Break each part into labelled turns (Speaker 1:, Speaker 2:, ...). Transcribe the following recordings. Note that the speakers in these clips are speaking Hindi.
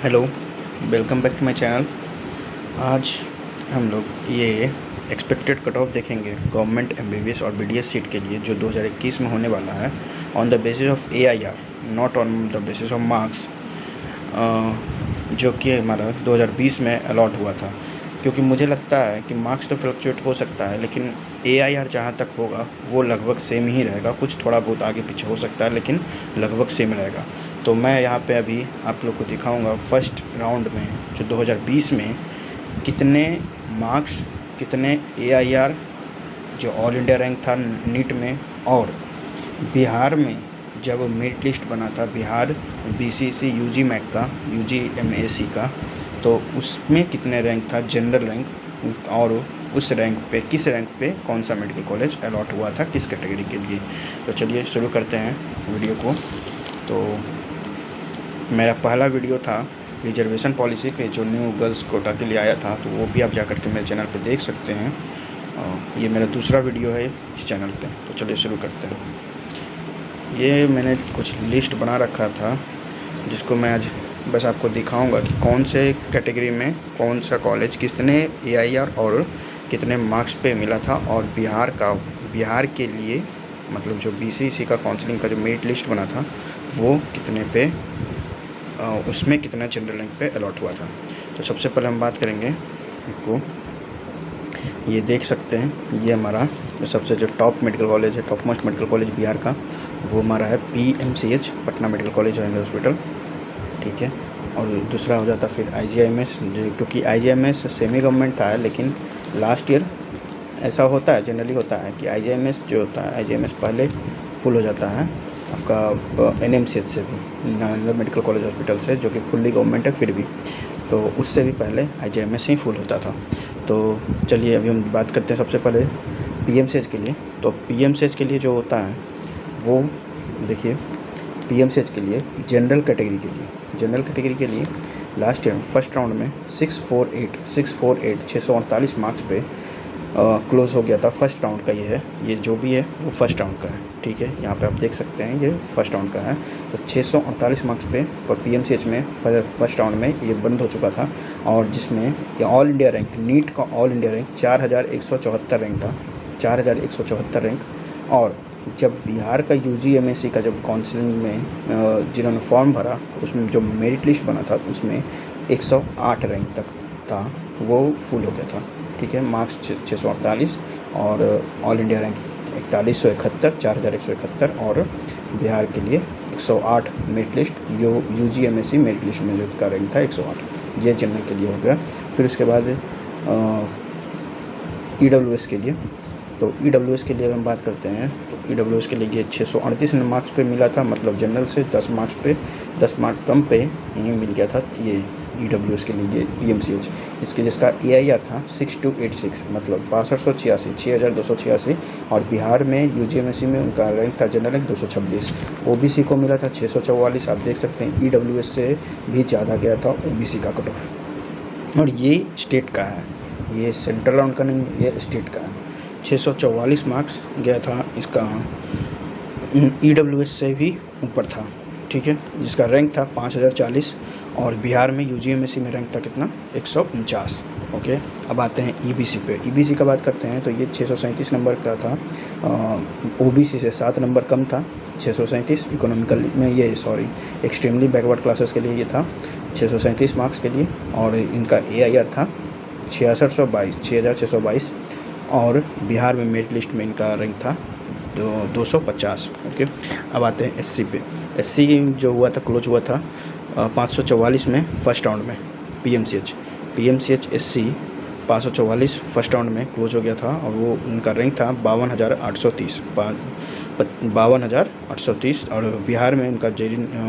Speaker 1: Hello, welcome back to my channel. आज हम लोग ये एक्सपेक्टेड कट ऑफ देखेंगे गवर्नमेंट एमबीबीएस और बीडीएस सीट के लिए जो 2021 में होने वाला है, on the basis of AIR, not on the basis of marks, जो कि हमारा 2020 में अलॉट हुआ था। क्योंकि मुझे लगता है कि मार्क्स तो फ्लक्चुएट हो सकता है, लेकिन एआईआर जहाँ तक होगा वो लगभग सेम ही रहेगा। कुछ थोड़ा बहुत आगे पीछे हो सकता है, लेकिन लगभग सेम रहेगा। तो मैं यहाँ पे अभी आप लोग को दिखाऊंगा फर्स्ट राउंड में जो 2020 में कितने मार्क्स, कितने एआईआर जो ऑल इंडिया रैंक था नीट में, और बिहार में जब मेरिट लिस्ट बना था बिहार बीसीसी यूजी मैक का, यूजी एमएसी का, तो उसमें कितने रैंक था जनरल रैंक, और उस रैंक पे किस रैंक पे कौन सा मेडिकल कॉलेज अलॉट हुआ था किस कैटेगरी के लिए। तो चलिए शुरू करते हैं वीडियो को। तो मेरा पहला वीडियो था रिजर्वेशन पॉलिसी पे जो न्यू गर्ल्स कोटा के लिए आया था, तो वो भी आप जाकर के मेरे चैनल पे देख सकते हैं। ये मेरा दूसरा वीडियो है इस चैनल पे। तो चलिए शुरू करते हैं। ये मैंने कुछ लिस्ट बना रखा था जिसको मैं आज बस आपको दिखाऊंगा कि कौन से कैटेगरी में कौन सा कॉलेज कितने एआईआर और कितने मार्क्स पे मिला था, और बिहार के लिए मतलब जो बीसीसी का काउंसलिंग का जो मेरिट लिस्ट बना था वो कितने पे, उसमें कितना जनरल रैंक पे अलॉट हुआ था। तो सबसे पहले हम बात करेंगे को, ये देख सकते हैं ये हमारा सबसे जो टॉप मेडिकल कॉलेज है, top most medical college Bihar का, वो हमारा है PMCH, Patna medical college and hospital, ठीक है। और दूसरा हो जाता फिर आईजीआईएमएस, क्योंकि आईजीआईएमएस सेमी गवर्नमेंट था, लेकिन लास्ट ईयर ऐसा होता है, जनरली होता है कि आईजीआईएमएस जो होता है, आईजीआईएमएस पहले फुल हो जाता है आपका एनएमसीएच से भी, नालंदा मेडिकल कॉलेज हॉस्पिटल से, जो कि फुल्ली गवर्नमेंट है फिर भी, तो उससे भी पहले आईजीआईएमएस ही फुल होता था। तो चलिए अभी हम बात करते हैं सबसे पहले पीएमसीएच के लिए। तो पीएमसीएच के लिए जो होता है वो देखिए, पीएमसीएच के लिए जनरल कैटेगरी के लिए लास्ट ईयर फर्स्ट राउंड में 648 मार्क्स पे क्लोज हो गया था। फर्स्ट राउंड का ये है, ये जो भी है वो फर्स्ट राउंड का है, ठीक है। यहाँ पे आप देख सकते हैं ये फर्स्ट राउंड का है। तो 648 मार्क्स पे पीएमसीएच में फर्स्ट राउंड में ये बंद हो चुका था, और जिसमें ऑल इंडिया रैंक, नीट का ऑल इंडिया रैंक 4174 रैंक था, 4174 रैंक। और जब बिहार का यूजी एमएससी का जब काउंसलिंग में जिन्होंने फॉर्म भरा, उसमें जो मेरिट लिस्ट बना था उसमें 108 रैंक तक था, वो फुल हो गया था, ठीक है। मार्क्स 648 और ऑल इंडिया रैंक 4171, 4171, और बिहार के लिए 108 merit list, UG MSc merit list में जो का रैंक था 108, ये जनरल के लिए हो गया। फिर उसके बाद ईडब्ल्यूएस के लिए, तो ईडब्ल्यूएस के लिए हम बात करते हैं तो ईडब्ल्यूएस के लिए ये 638 मार्क्स पे मिला था, मतलब जनरल से 10 मार्क्स कम पे ही मिल गया था ये ईडब्ल्यूएस के लिए पीएमसीएच। इसके जिसका एआईआर था 6286, मतलब 6286, और बिहार में यूजीएमएससी में उनका रैंक था जनरल रैंक 226। ओबीसी को मिला था 644, आप देख सकते हैं ईडब्ल्यूएस से भी ज़्यादा गया था ओबीसी का कट ऑफ। और ये स्टेट का है, ये सेंट्रल राउंड का नहीं, ये स्टेट का है। 644 मार्क्स गया था इसका, ईडब्ल्यूएस से भी ऊपर था, ठीक है, जिसका रैंक था 5040, और बिहार में यूजीएमएससी में रैंक था कितना, 149, ओके। अब आते हैं ईबीसी पे। ईबीसी का बात करते हैं तो ये 637 नंबर का था, ओबीसी से 7 नंबर कम था, 637। इकोनॉमिकल में ये एक्सट्रीमली बैकवर्ड क्लासेस के लिए ये था 637 मार्क्स के लिए, और इनका एआईआर था 6622, और बिहार में मेरिट लिस्ट में इनका रैंक था 250, ओके। अब आते हैं एससी पे। एससी जो हुआ था, क्लोज हुआ था 544 में फर्स्ट राउंड में, पीएमसीएच एससी 544 फर्स्ट राउंड में क्लोज हो गया था, और वो उनका रैंक था 52,830, और बिहार में उनका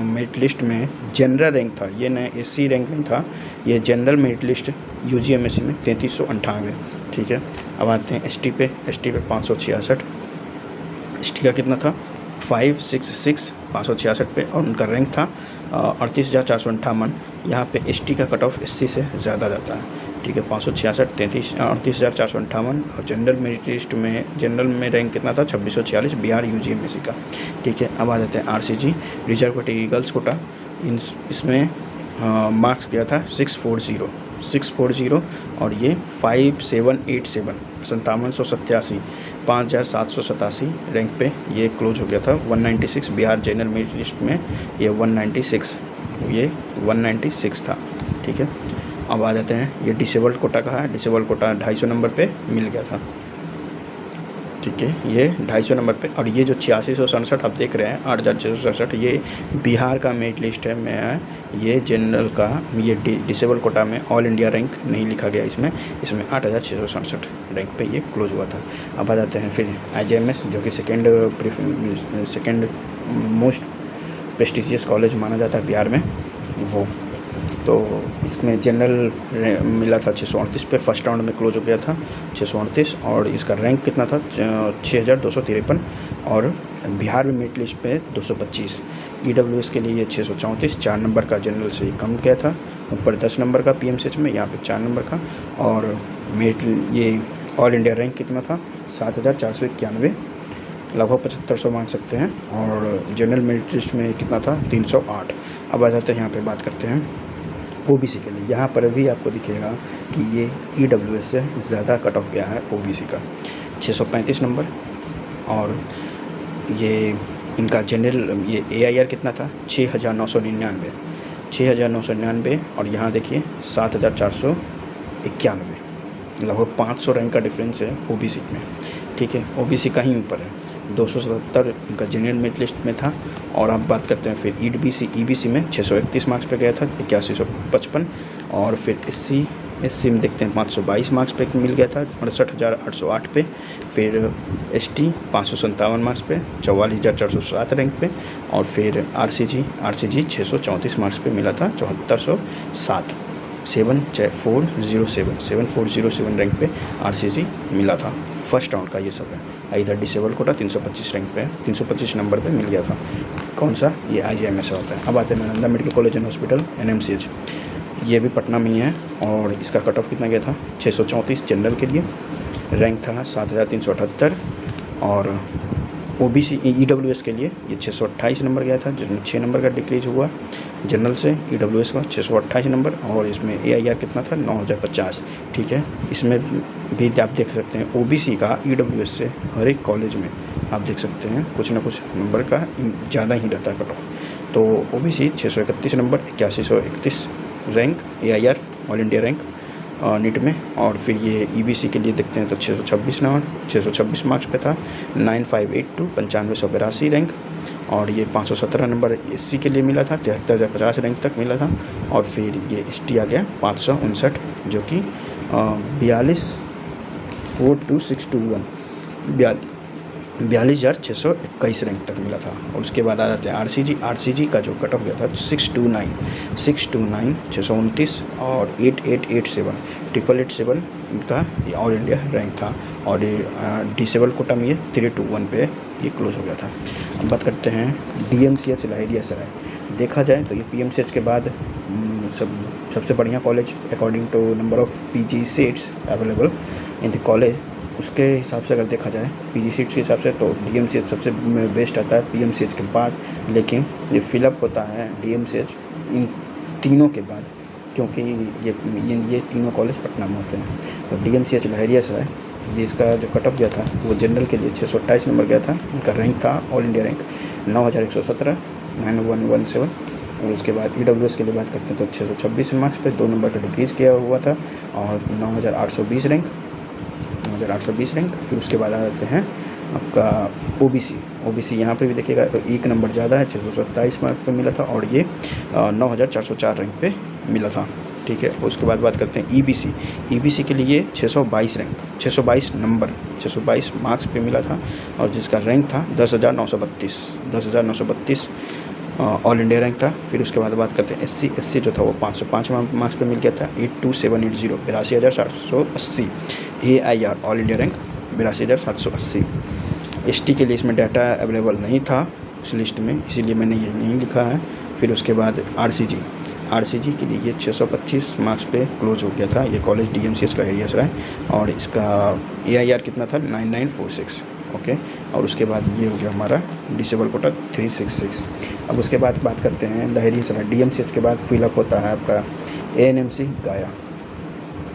Speaker 1: मेरिट लिस्ट में जनरल रैंक था, ये न एससी रैंक नहीं था, ये जनरल मेरिट लिस्ट यूजीएमएससी में 3398, ठीक है। अब आते हैं एसटी पे 566, एसटी का कितना था 566, 566 पे, और उनका रैंक था 38,458। यहाँ पे एसटी का कट ऑफ एससी से ज़्यादा जाता है, ठीक है, 566, 38,458, और जनरल मेरिट लिस्ट में जनरल में रैंक कितना था 2646 बिहार यूजीएमएससी का, ठीक है। अब आ जाते हैं RCG, reserve category girls quota, इसमें मार्क्स गया था 640 और ये 5787 5787 5787 रैंक पे ये क्लोज हो गया था। 196 बिहार जनरल मेरिट लिस्ट में ये 196 था। ठीक है, अब आ जाते हैं ये डिसेबल्ड कोटा का है। डिसेबल्ड कोटा 250 नंबर पे मिल गया था। ठीक है, ये 250 नंबर पे। और ये जो 8667 आप देख रहे हैं 8667 ये बिहार का मेरिट लिस्ट है। मैं ये जनरल का ये डिसेबल कोटा में ऑल इंडिया रैंक नहीं लिखा गया इसमें 8667 रैंक पे ये क्लोज हुआ था। अब आ जाते हैं फिर IJMS जो कि सेकेंड मोस्ट प्रेस्टिजियस कॉलेज माना जाता है बिहार में वो। तो इसमें जनरल मिला था 638 पे, फर्स्ट राउंड में क्लोज हो गया था 638। और इसका रैंक कितना था 6253 और बिहार में मेरिट लिस्ट पे 225। EWS के लिए ये 634 4 नंबर का जनरल से कम गया था। ऊपर 10 नंबर का PMCH में, यहाँ पे 4 नंबर का। और मेरिट ये ऑल इंडिया रैंक कितना था 7491, लगभग 7500 मान सकते हैं। और जनरल मेरिट लिस्ट में कितना था 308। अब आ जाते हैं यहाँ पे बात करते हैं OBC के लिए। यहाँ पर भी आपको दिखेगा कि ये EWS से ज़्यादा कट ऑफ गया है OBC का 635 नंबर। और ये इनका जनरल ये AIR कितना था 6999 और यहाँ देखिए 7491, लगभग 500 रैंक का डिफरेंस है OBC में। ठीक है, OBC कहीं ऊपर है 277 इनका जनरल मेरिट लिस्ट में था। और आप बात करते हैं फिर EBC में 631 मार्क्स पे गया था 8155। और फिर SC में देखते हैं 522 मार्क्स पे मिल गया था 68808 पे। फिर ST 557 मार्क्स पे 44407 रैंक पे। और फिर RCG 634 मार्क्स पे मिला था 7407 7407 रैंक पे RCG मिला था। फर्स्ट राउंड का ये सब है। इधर डिसेबल कोटा 325 रैंक पे 325 नंबर पे मिल गया था। कौन सा ये IJMS होता है। अब आते हैं Nalanda medical college and hospital NMCH, ये भी पटना में ही है। और इसका कट ऑफ कितना गया था 634 जनरल के लिए, रैंक था 7378। और OBC EWS के लिए ये 628 नंबर गया था, जिसमें 6 नंबर का डिक्रीज हुआ जनरल से EWS का 628 नंबर। और इसमें AIR कितना था 9050। ठीक है, इसमें भी आप देख सकते हैं OBC का EWS से हर एक कॉलेज में आप देख सकते हैं कुछ ना कुछ नंबर का ज़्यादा ही रहता है कट ऑफ। तो OBC 631 number 8131 rank AIR all India rank NEET में। और फिर ये EBC के लिए देखते हैं तो 626 मार्क्स पे था 9582 9582 रैंक। और ये 517 नंबर SC के लिए मिला था 7350 रैंक तक मिला था। और फिर ये ST आ गया 559 जो कि 42,621 42,621 रैंक तक मिला था। और उसके बाद आ जाते हैं RCG का जो कट ऑफ गया था 629 629 और 8887 888 इनका ऑल इंडिया रैंक था। और ये डिसेबल कोटा में ये 321 पे ये क्लोज हो गया था। अब बात करते हैं DMCH लहेरियासराय। देखा जाए तो ये PMCH के बाद सबसे बढ़िया college according to number of PG seats available in the college, उसके हिसाब से अगर देखा जाए PG सीट्स के हिसाब से तो DMCH सबसे बेस्ट आता है PMCH के बाद। लेकिन ये फिलअप होता है DMCH इन तीनों के बाद, क्योंकि ये तीनों कॉलेज पटना में होते हैं। तो DMCH लहेरियासराय ये इसका जो कट ऑफ गया था वो जनरल के लिए 628 नंबर गया था। इनका रैंक था ऑल इंडिया रैंक 9117 9117। और उसके बाद EWS के लिए बात करते हैं तो 626 मार्क्स पे 2 नंबर का डिक्रीज़ किया हुआ था और 9820 रैंक 9820 रैंक। फिर उसके बाद आ जाते हैं आपका OBC यहाँ पे भी देखिएगा तो 1 नंबर ज़्यादा है 627 मार्क्स पे मिला था और ये 9404 रैंक पे मिला था। ठीक है, उसके बाद बात करते हैं EBC के लिए 622 रैंक 622 नंबर 622 मार्क्स पे मिला था और जिसका रैंक था 10,932 ऑल इंडिया रैंक था। फिर उसके बाद बात करते हैं SC जो था वो 505 मार्क्स पे मिल गया था 82780 82,780 AIR all India rank 82,780। ST के लिए इसमें डाटा अवेलेबल नहीं था उस लिस्ट में, इसीलिए मैंने ये नहीं लिखा है। फिर उसके बाद RCG के लिए ये 625 मार्क्स पे क्लोज हो गया था ये कॉलेज DMCH लहेरियासराय और इसका AIR कितना था 9946। ओके, और उसके बाद ये हो गया हमारा डिसेबल कोटा 366। अब उसके बाद बात करते हैं लहरियासराय DMCH के बाद फिलअप होता है आपका ANMC गया,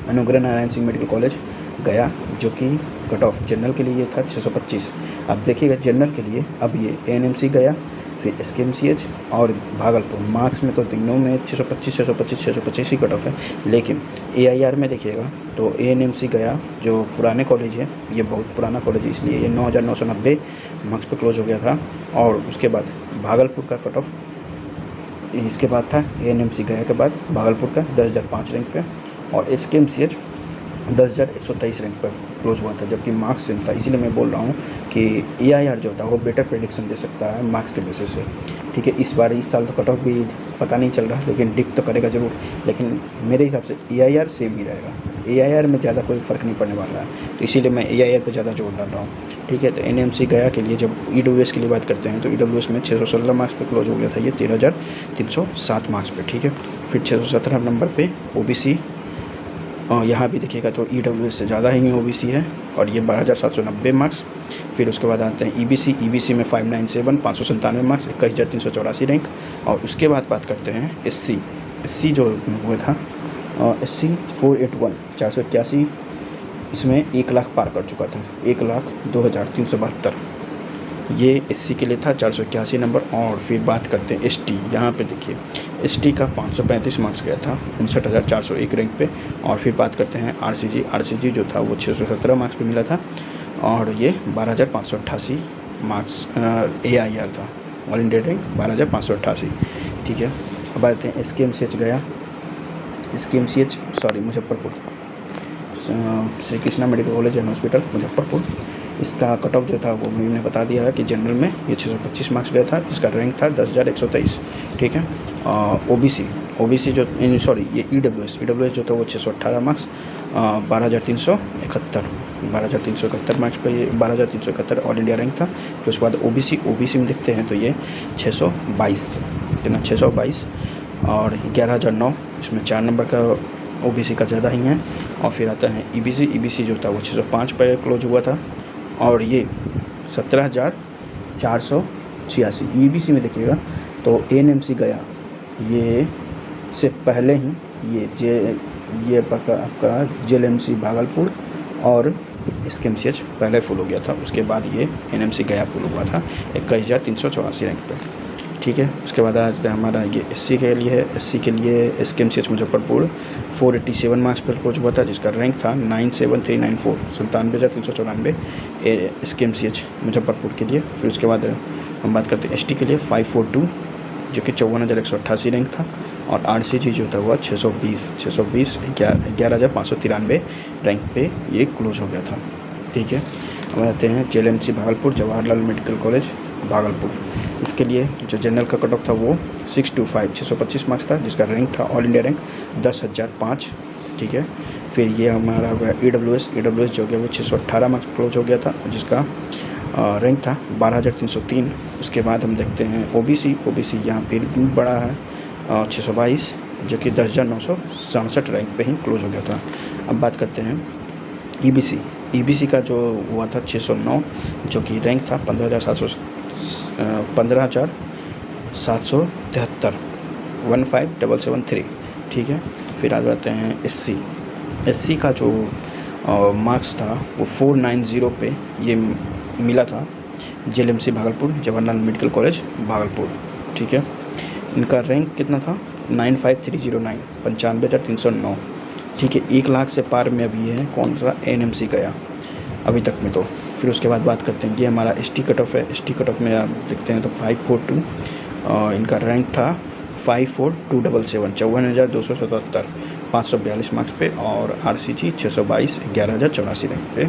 Speaker 1: अनुग्रह नारायण सिंह मेडिकल कॉलेज गया, जो कि कट ऑफ जनरल के लिए था 625। अब देखिएगा जनरल के लिए अब ये ANMC गया, फिर SKMCH और भागलपुर। मार्क्स में तो तीनों में 625 ही कट ऑफ है, लेकिन AIR में देखिएगा तो ANMC गया जो पुराने कॉलेज है, ये बहुत पुराना कॉलेज है, इसलिए ये 9,990 मार्क्स पे क्लोज हो गया था। और उसके बाद भागलपुर का कट ऑफ इसके बाद था ANMC गया के बाद भागलपुर का 10,005 रैंक पे, और SKMCH 10,123 रैंक पर क्लोज हुआ था, जबकि मार्क्स सेम था। इसीलिए मैं बोल रहा हूँ कि AIR जो था वो बेटर प्रेडिक्शन दे सकता है मार्क्स के बेसिस से। ठीक है, इस बार इस साल तो कट ऑफ भी पता नहीं चल रहा, लेकिन डिप तो करेगा ज़रूर, लेकिन मेरे हिसाब से AIR सेम ही रहेगा। AIR में ज़्यादा कोई फ़र्क नहीं पड़ने वाला है, तो इसीलिए मैं AIR पर ज़्यादा जोर डाल रहा हूँ। ठीक है, तो NMC गया के लिए जब EWS के लिए बात करते हैं तो EWS में 616 मार्क्स पे क्लोज हो गया था, ये 13,307 मार्क्स पे। ठीक है, फिर 617 नंबर पे OBC, यहाँ भी देखिएगा तो EWS से ज़्यादा ही OBC है, और ये 12,790 मार्क्स। फिर उसके बाद आते हैं EBC में 597 597 मार्क्स, 21,384 रैंक। और उसके बाद बात करते हैं SC जो हुआ था SC 481 481, इसमें 1 लाख पार कर चुका था, 1,02,372, ये SC के लिए था 481 नंबर। और फिर बात करते हैं ST, यहाँ पे देखिए ST का 535 मार्क्स गया था 59,401 रैंक पे। और फिर बात करते हैं RCG जो था वो 617 मार्क्स पे मिला था, और ये 12,588 मार्क्स AIR था, ऑल इंडिया रैंक 12,588। ठीक है, अब आते हैं SKMCH गया, Muzaffarpur, Shri Krishna medical college and hospital Muzaffarpur. इसका कट ऑफ जो था वो मैंने बता दिया है कि जनरल में ये 625 मार्क्स गया था, इसका रैंक था 10,123। ठीक है, OBC जो ये EWS जो था वो 618 मार्क्स 12,371 मार्क्स पे, ये 12,371 ऑल इंडिया रैंक था। फिर उसके बाद OBC में देखते हैं तो ये 622 कितना 622 और 11,009, इसमें 4 नंबर का OBC का ज़्यादा ही है। और फिर आता है EBC जो था वो 605 पर क्लोज हुआ था, और ये 17,486। EBC में देखिएगा तो ANMC गया, ये से पहले ही ये आपका JLMC भागलपुर और SKMCH पहले फुल हो गया था, उसके बाद ये NMC गया फुल हुआ था 21,384 रैंक पर। ठीक है, उसके बाद आज हमारा ये SC के लिए है। SC के लिए SKMCH मुजफ्फरपुर 487 मार्क्स पर क्लोज हुआ था, जिसका रैंक था 97394, 97,394 SKMCH मुजफ्फरपुर के लिए। फिर उसके बाद हम बात करते हैं ST के लिए 542 जो कि 54,188 रैंक था, और RCG जो था वह 620 11,593 रैंक पे ये क्लोज हो गया था। ठीक है, अब आते हैं JLMC Bhagalpur, Jawaharlal medical college Bhagalpur. इसके लिए जो जनरल का कट ऑफ था वो 625 मार्क्स था, जिसका रैंक था ऑल इंडिया रैंक 10,005। ठीक है, फिर ये हमारा हो गया EWS जो गया वो 618 मार्क्स क्लोज हो गया था, जिसका रैंक था 12,303। उसके बाद हम देखते हैं OBC यहाँ पे बड़ा है 622 जो कि 10,967 रैंक पे ही क्लोज हो गया था। अब बात करते हैं EBC का जो हुआ था 609 जो कि रैंक था 15,773 15,773। ठीक है, फिर आ जाते हैं SC का जो मार्क्स था वो 490 पे ये मिला था JLMC Bhagalpur, Jawaharlal medical college Bhagalpur. ठीक है, इनका रैंक कितना था 95309, 95,309। ठीक है, 1 लाख से पार में अभी है कौन सा ANMC गया अभी तक में। तो फिर उसके बाद बात करते हैं, ये हमारा ST कट ऑफ है। ST कट ऑफ में आप देखते हैं तो 542 इनका रैंक था 54277, 54,277 542 मार्क्स पे, और RCG 622 11,084 रैंक पे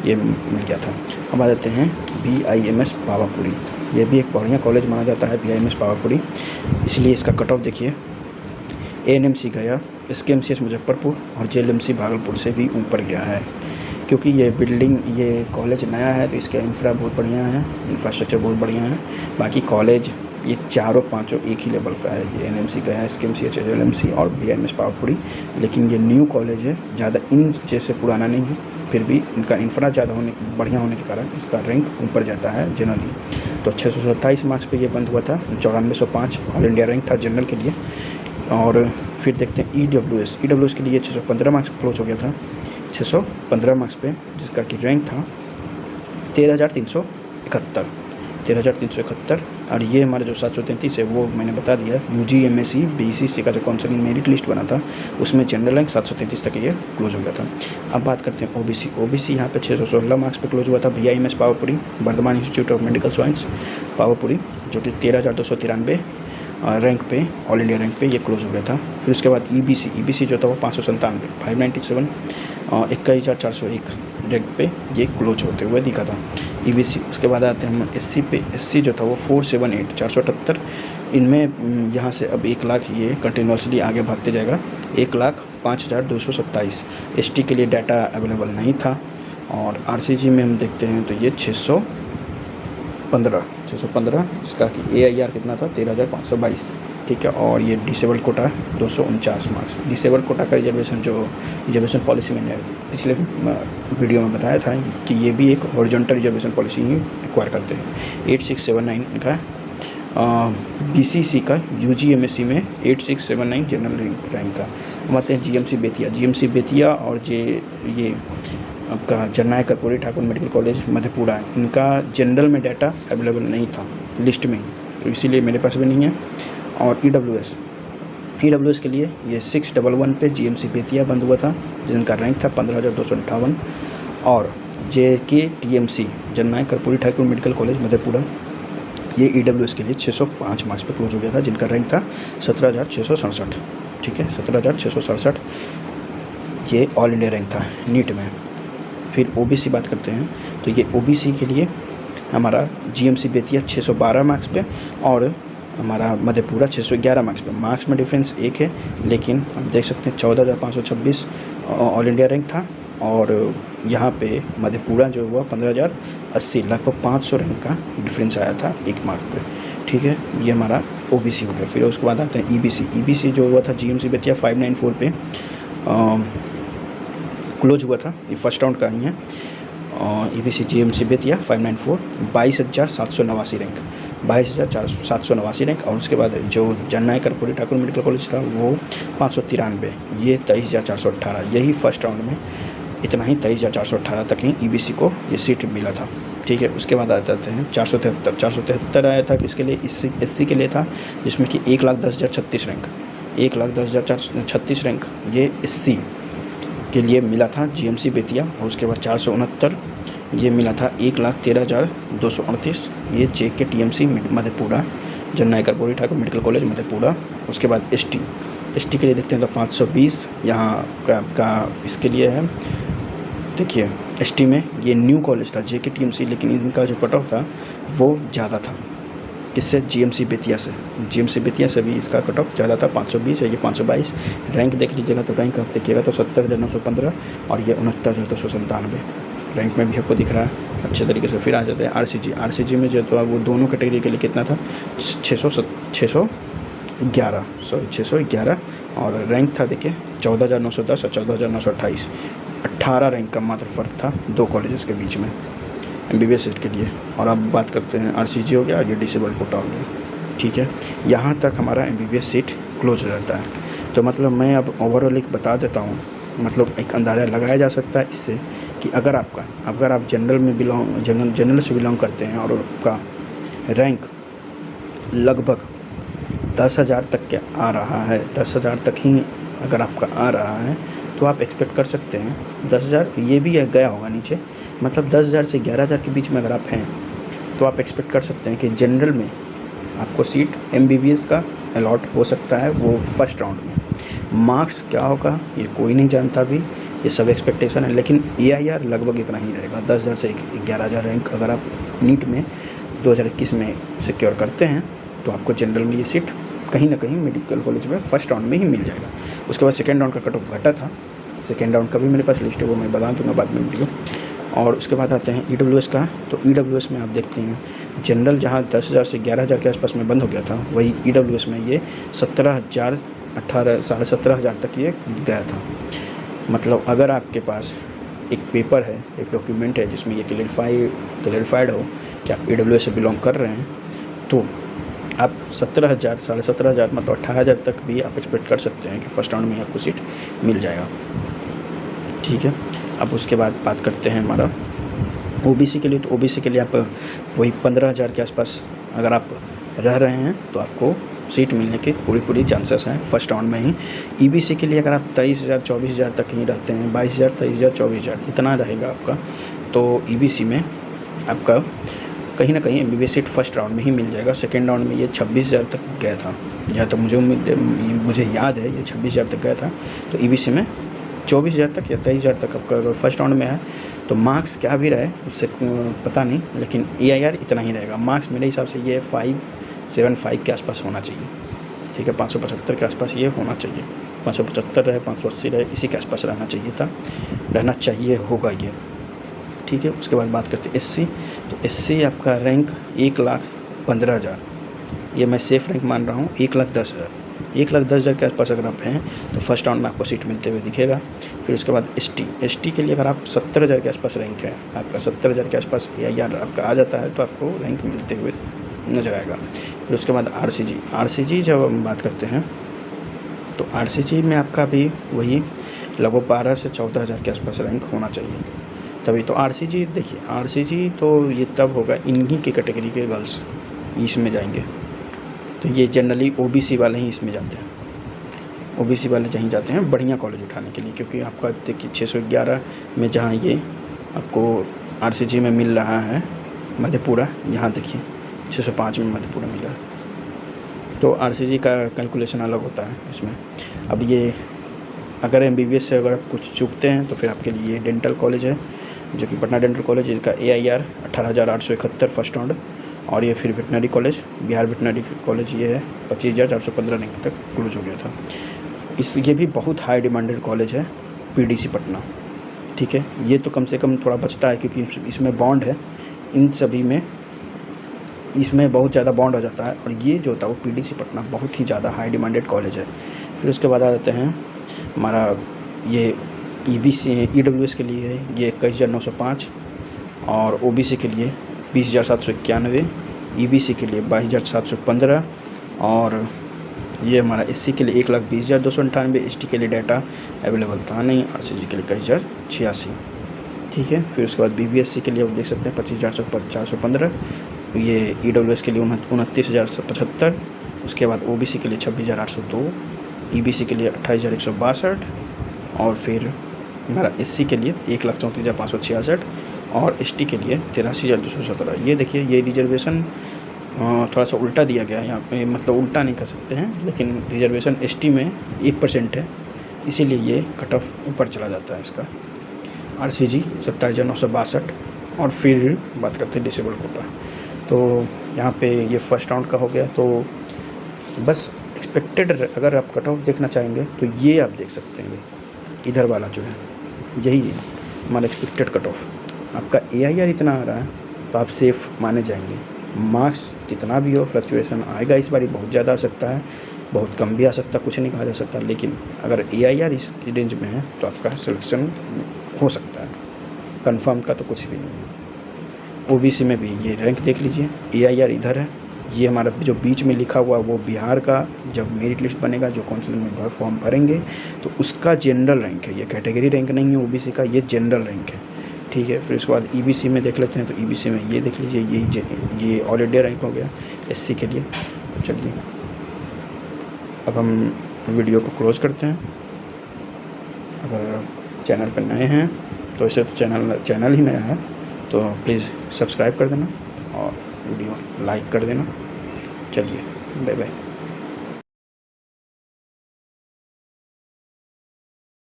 Speaker 1: ये मिल गया था। अब आ जाते हैं BIMS पावापुरी, ये भी एक बढ़िया कॉलेज माना जाता है BIMS पावापुरी, इसलिए इसका कट ऑफ देखिए ANMC गया, SKMCH मुजफ्फरपुर और JLMC भागलपुर से भी ऊपर गया है, क्योंकि ये कॉलेज नया है तो इसका इंफ्रा बहुत बढ़िया है, इंफ्रास्ट्रक्चर बहुत बढ़िया है। बाकी कॉलेज ये चारों पांचों एक ही लेवल का है, ये NMC गया है, SKMCH JLMC और BIMS पावापुरी, लेकिन ये न्यू कॉलेज है, ज़्यादा इन जैसे पुराना नहीं है। फिर भी इनका इंफ्रा ज़्यादा बढ़िया होने के कारण इसका रैंक ऊपर जाता है जनरली। तो 627 मार्क्स पे ये बंद हुआ था। 9405 ऑल इंडिया रैंक था जनरल के लिए। और फिर देखते हैं ई डब्ल्यू एस के लिए 615 मार्क्स क्लोज हो गया था, 615 मार्क्स पे, जिसका कि रैंक था 13,371। और ये हमारा जो 733 है वो मैंने बता दिया, UG/MSc BCC का जो काउंसलिंग मेरिट लिस्ट बना था उसमें जनरल रैंक 733 तक ये क्लोज हो गया था। अब बात करते हैं OBC यहाँ पे 616 मार्क्स पे क्लोज हुआ था। BIMS Pawapuri, Bardhaman institute of medical science Pawapuri, जो कि 13,293 रैंक पे, ऑल इंडिया रैंक पे ये क्लोज हो गया था। फिर उसके बाद EBC जो था वो 597 597 21,401 रैंक पे ये क्लोज होते हुए दिखा था EBC। उसके बाद आते हैं हम SC पे। SC जो था वो 478 478। इनमें यहाँ से अब 1 लाख ये कंटिन्यूसली आगे भागते जाएगा, 1,05,227। ST के लिए डाटा अवेलेबल नहीं था। और RCG में हम देखते हैं तो ये 615, इसका कि AIR कितना था 13,522, ठीक है। और ये disable quota 249 marks. Disable quota का रिजर्वेशन पॉलिसी मैंने पिछले वीडियो में बताया था कि ये भी एक हॉरिजॉन्टल रिजर्वेशन पॉलिसी ही एक्वायर करते हैं। 8679 का BCC का UG/MSc में 8679 जनरल रैंक था। हम आते हैं GMC बेतिया और ये आपका जननायक कर्पूरी ठाकुर मेडिकल कॉलेज मधेपुरा, इनका जनरल में डाटा अवेलेबल नहीं था लिस्ट में, तो इसीलिए मेरे पास भी नहीं है। और EWS के लिए ये 611 पे GMC बेतिया बंद हुआ था, जिनका रैंक था 15,258। और JK TMC जननायक कर्पूरी ठाकुर मेडिकल कॉलेज मधेपुरा, ये EWS के लिए 605 मार्क्स पे क्लोज हो गया था, जिनका रैंक था 17,667, ठीक है, 17,667 ये ऑल इंडिया रैंक था नीट में। फिर OBC बात करते हैं तो ये OBC के लिए हमारा GMC बेतिया 612 मार्क्स पे और हमारा मधेपुरा 611 मार्क्स पे। मार्क्स में डिफरेंस एक है, लेकिन हम देख सकते हैं 14,526 ऑल इंडिया रैंक था। और यहाँ पे मधेपुरा जो हुआ 15,080, लगभग 500 रैंक का डिफरेंस आया था 1 मार्क पे, ठीक है। ये हमारा OBC हो गया। फिर उसके बाद आते हैं EBC जो हुआ था GMC बेतिया 594 पे क्लोज हुआ था, ये फर्स्ट राउंड का ही है। EBC GMC Bettiah 594, 22,789 rank, 22,789 rank. और उसके बाद जो जननायक कर्पूरी ठाकुर मेडिकल कॉलेज था वो 593, ये 23,418, यही फर्स्ट राउंड में इतना ही 23,418 तक ही EBC को ये सीट मिला था, ठीक है। उसके बाद आ जाते हैं 473 आया था, किसके लिए, SC के लिए था, जिसमें कि 1,10,036 रैंक, 1,10,036 रैंक ये SC के लिए मिला था GMC बेतिया। और उसके बाद 469 ये मिला था 1,13,238, ये JK TMC मधेपुरा जननायक कर्पूरी ठाकुर मेडिकल कॉलेज मधेपुरा। उसके बाद ST के लिए देखते हैं तो 520 यहाँ का इसके लिए है। देखिए ST में ये न्यू कॉलेज था JK TMC, लेकिन इनका जो कट ऑफ था वो ज़्यादा था, किससे, GMC बेतिया से भी इसका कट ऑफ ज़्यादा था, 520 है, ये 522। रैंक देख लीजिएगा तो रैंक आप देखिएगा तो 70,915 और ये 69,297 रैंक में भी आपको दिख रहा है अच्छे तरीके से। फिर आ जाते हैं RCG में जो तो वो दोनों कैटेगरी के लिए कितना था 611 और रैंक था देखिए 14,910 और 14,928, 18 रैंक का मात्र फ़र्क था 2 कॉलेजेस के बीच में MBBS सीट के लिए। और अब बात करते हैं RCG हो गया और ये डिसेबल कोटा हो गया, ठीक है। यहाँ तक हमारा MBBS सीट क्लोज हो जाता है। तो मतलब मैं अब ओवरऑल एक बता देता हूँ, मतलब एक अंदाज़ा लगाया जा सकता है इससे कि अगर आप जनरल से बिलोंग करते हैं और आपका रैंक लगभग 10,000 तक के आ रहा है, 10,000 तक ही अगर आपका आ रहा है तो आप एक्सपेक्ट कर सकते हैं 10,000 ये भी गया होगा नीचे, मतलब 10,000 से 11,000 के बीच में अगर आप हैं तो आप एक्सपेक्ट कर सकते हैं कि जनरल में आपको सीट MBBS का अलॉट हो सकता है, वो फर्स्ट राउंड में। मार्क्स क्या होगा ये कोई नहीं जानता अभी, ये सब एक्सपेक्टेशन है, लेकिन AIR लगभग इतना ही रहेगा, 10,000 से 11,000 रैंक अगर आप नीट में 2021 में सिक्योर करते हैं तो आपको जनरल में ये सीट कहीं ना कहीं मेडिकल कॉलेज में फर्स्ट राउंड में ही मिल जाएगा। उसके बाद सेकेंड राउंड का कट ऑफ घटा था, सेकेंड राउंड का भी मेरे पास लिस्ट है, वो मैं बता दूँगा बाद में वीडियो। और उसके बाद आते हैं EWS का, तो EWS में आप देखते हैं जनरल जहाँ 10,000 से 11,000 के आसपास में बंद हो गया था, वही EWS में ये 17,000 17,500 तक ये गया था। मतलब अगर आपके पास एक पेपर है, एक डॉक्यूमेंट है जिसमें ये क्लेरिफाइड हो कि आप AWS से बिलोंग कर रहे हैं, तो आप 17,000 17,500 मतलब 18,000 तक भी आप एक्सपेक्ट कर सकते हैं कि फर्स्ट राउंड में आपको सीट मिल जाएगा। ठीक है, अब उसके बाद बात करते हैं हमारा OBC के लिए। तो OBC के लिए आप वही 15,000 के आसपास अगर आप रह रहे हैं तो आपको सीट मिलने के पूरी चांसेस हैं फर्स्ट राउंड में ही। EBC के लिए अगर आप 23,000 24,000 तक ही रहते हैं, 22,000 23,000 24,000 इतना रहेगा आपका, तो EBC में आपका कहीं ना कहीं MBBS सीट फर्स्ट राउंड में ही मिल जाएगा। सेकेंड राउंड में ये 26,000 तक गया था, जहाँ तक मुझे याद है ये 26,000 तक गया था। तो EBC में 24,000 तक या 23,000 तक आपका अगर फर्स्ट राउंड में है तो मार्क्स क्या भी रहे उससे पता नहीं, लेकिन AIR इतना ही रहेगा। मार्क्स मेरे हिसाब से ये 575 के आसपास होना चाहिए। ठीक है, 575 के आसपास ये होना चाहिए, 575 रहे 580 रहे, इसी के आसपास रहना चाहिए होगा ये। ठीक है, उसके बाद बात करते हैं SC। तो SC आपका रैंक 1,15,000, ये मैं सेफ़ रैंक मान रहा हूँ। 1,10,000 1,10,000 के आसपास अगर आप हैं तो फर्स्ट राउंड में आपको सीट मिलते हुए दिखेगा। फिर उसके बाद ST के लिए अगर आप 70,000 के आसपास रैंक है, आपका 70,000 के आसपास AIR आपका आ जाता है तो आपको रैंक मिलते हुए नज़र आएगा। फिर उसके बाद RCG जब हम बात करते हैं तो RCG में आपका भी वही लगभग 12 से 14,000 के आसपास रैंक होना चाहिए तभी। तो RCG देखिए, RCG तो ये तब होगा इन्हीं की कैटेगरी के गर्ल्स इसमें जाएंगे, तो ये जनरली OBC वाले ही इसमें जाते हैं। OBC वाले जहीं जाते हैं बढ़िया कॉलेज उठाने के लिए, क्योंकि आपका देखिए 611 में जहाँ ये आपको RCG में मिल रहा है मधेपुरा, यहाँ देखिए 605 में मधेपुरा मिला है। तो RCG का कैलकुलेशन अलग होता है इसमें। अब ये अगर MBBS से अगर आप कुछ चूकते हैं तो फिर आपके लिए ये डेंटल कॉलेज है, जो कि पटना डेंटल कॉलेज, इसका AIR 18,871 फर्स्ट राउंड। और ये फिर veterinary college, Bihar veterinary college, ये है 25,415 रैंक तक क्लोज हो गया था। ये भी बहुत हाई डिमांडेड कॉलेज है, PDC पटना। ठीक है, ये तो कम से कम थोड़ा बचता है क्योंकि इसमें बॉन्ड है, इन सभी में इसमें बहुत ज़्यादा बॉन्ड हो जाता है, और ये जो होता है वो PDC पटना बहुत ही ज़्यादा हाई डिमांडेड कॉलेज है। फिर उसके बाद आ जाते हैं हमारा ये EWS के लिए है, ये 21,905, और OBC के लिए 20,791, EBC के लिए 22,715, और ये हमारा SC के लिए 1,20,298, ST के लिए डाटा अवेलेबल था नहीं, RCG के लिए 21,086। ठीक है, फिर उसके बाद BBSC के लिए आप देख सकते हैं 25,415, ये EWS के लिए 29,075, उसके बाद OBC के लिए 26,802, EBC के लिए 28,162, और फिर हमारा SC के लिए 1,34,566, और ST के लिए 83,217। ये देखिए, ये रिजर्वेशन थोड़ा सा उल्टा दिया गया है यहाँ पे, मतलब उल्टा नहीं कर सकते हैं, लेकिन रिजर्वेशन ST में 1% है, इसीलिए ये कट ऑफ ऊपर चला जाता है इसका। RCG 27,962, और फिर बात करते हैं डिसेबल कोटा। तो यहाँ पे ये फर्स्ट राउंड का हो गया। तो बस एक्सपेक्टेड अगर आप कट ऑफ देखना चाहेंगे तो ये आप देख सकते हैं, इधर वाला जो है यही है हमारा एक्सपेक्टेड कट ऑफ। आपका AIR इतना आ रहा है तो आप सेफ़ माने जाएंगे। मार्क्स जितना भी हो, फ्लक्चुएशन आएगा इस बार, बहुत ज़्यादा आ सकता है, बहुत कम भी आ सकता है, कुछ नहीं कहा जा सकता, लेकिन अगर AIR इस रेंज में है तो आपका सिलेक्शन हो सकता है। कंफर्म का तो कुछ भी नहीं है। OBC में भी ये रैंक देख लीजिए, AIR इधर है, ये हमारा जो बीच में लिखा हुआ वो बिहार का जब मेरिट लिस्ट बनेगा, जो काउंसिलिंग में फॉर्म भरेंगे तो उसका जनरल रैंक है, ये कैटेगरी रैंक नहीं है OBC का, ये जनरल रैंक है। ठीक है, फिर उसके बाद EBC में देख लेते हैं। तो EBC में ये देख लीजिए, ये ऑल इंडिया रैंक हो गया SC के लिए। तो चलिए अब हम वीडियो को क्लोज करते हैं। अगर चैनल पर नए हैं तो इसे तो चैनल ही नया है तो प्लीज़ सब्सक्राइब कर देना और वीडियो लाइक कर देना। चलिए, बाय बाय।